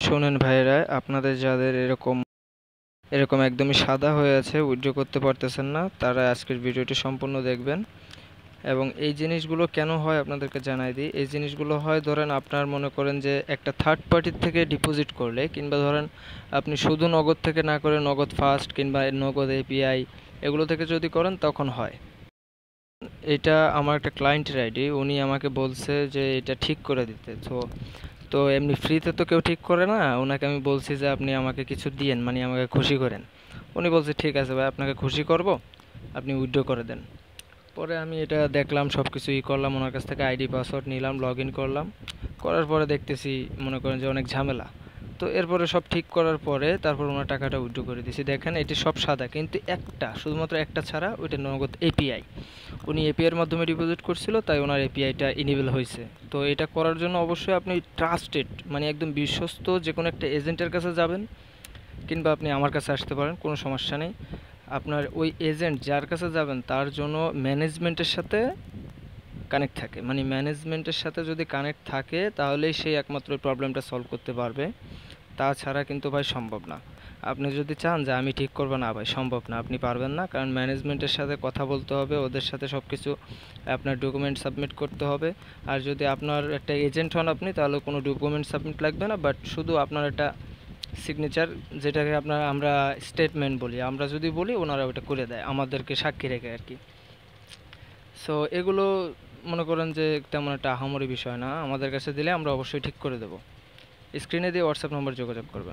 শোনেন ভাইয়েরা, আপনাদের যাদের এরকম এরকম একদমই সাদা হয়ে আছে, উইথড্র করতে পারতেছেন না, তারা আজকের ভিডিওটি সম্পূর্ণ দেখবেন। এবং এই জিনিসগুলো কেন হয় আপনাদেরকে জানাই দিই। এই জিনিসগুলো হয়, ধরেন আপনার মনে করেন যে একটা থার্ড পার্টির থেকে ডিপোজিট করলে, কিংবা ধরেন আপনি শুধু নগদ থেকে না করে নগদ ফাস্ট কিংবা নগদ এপিআই এগুলো থেকে যদি করেন তখন হয়। এটা আমার একটা ক্লায়েন্টের আইডি, উনি আমাকে বলছে যে এটা ঠিক করে দিতে। তো তো এমনি ফ্রিতে তো কেউ ঠিক করে না। ওনাকে আমি বলছি যে আপনি আমাকে কিছু দিয়েন, মানে আমাকে খুশি করেন। উনি বলছে ঠিক আছে ভাই, আপনাকে খুশি করব, আপনি উইথড্র করে দেন। পরে আমি এটা দেখলাম, সব কিছু করলাম, ওনার কাছ থেকে আইডি পাসওয়ার্ড নিলাম, লগ ইন করলাম। করার পরে দেখতেছি মনে করেন যে অনেক ঝামেলা। তো এরপরে সব ঠিক করার পরে তারপর ওনার টাকাটা উইথড্র করে দিয়েছি। দেখেন এটি সব সাদা, কিন্তু একটা শুধুমাত্র একটা ছাড়া, ওইটা নগদ এপিআই। উনি এপিআইয়ের মাধ্যমে ডিপোজিট করছিল, তাই ওনার এপিআইটা ইনেবল হয়েছে। তো এটা করার জন্য অবশ্যই আপনি ট্রাস্টেড, মানে একদম বিশ্বস্ত যে কোনো একটা এজেন্টের কাছে যাবেন, কিংবা আপনি আমার কাছে আসতে পারেন, কোনো সমস্যা নেই। আপনার ওই এজেন্ট যার কাছে যাবেন তার জন্য ম্যানেজমেন্টের সাথে কানেক্ট থাকে, মানে ম্যানেজমেন্টের সাথে যদি কানেক্ট থাকে তাহলেই সেই একমাত্র প্রবলেমটা সলভ করতে পারবে। তাছাড়া কিন্তু ভাই সম্ভব না। আপনি যদি চান যে আমি ঠিক করবো, না ভাই সম্ভব না, আপনি পারবেন না। কারণ ম্যানেজমেন্টের সাথে কথা বলতে হবে, ওদের সাথে সব কিছু আপনার ডকুমেন্ট সাবমিট করতে হবে। আর যদি আপনার একটা এজেন্ট হন আপনি, তাহলে কোনো ডকুমেন্ট সাবমিট লাগবে না, বাট শুধু আপনার একটা সিগনেচার, যেটাকে আমরা স্টেটমেন্ট বলি, আমরা যদি বলি ওনারা ওটা করে দেয় আমাদেরকে সাক্ষী রেখে আর কি। সো এগুলো মনে করেন যে তেমন একটা আহামরি বিষয় না, আমাদের কাছে দিলে আমরা অবশ্যই ঠিক করে দেবো। স্ক্রিনে দিয়ে হোয়াটসঅ্যাপ নম্বর যোগাযোগ করবেন।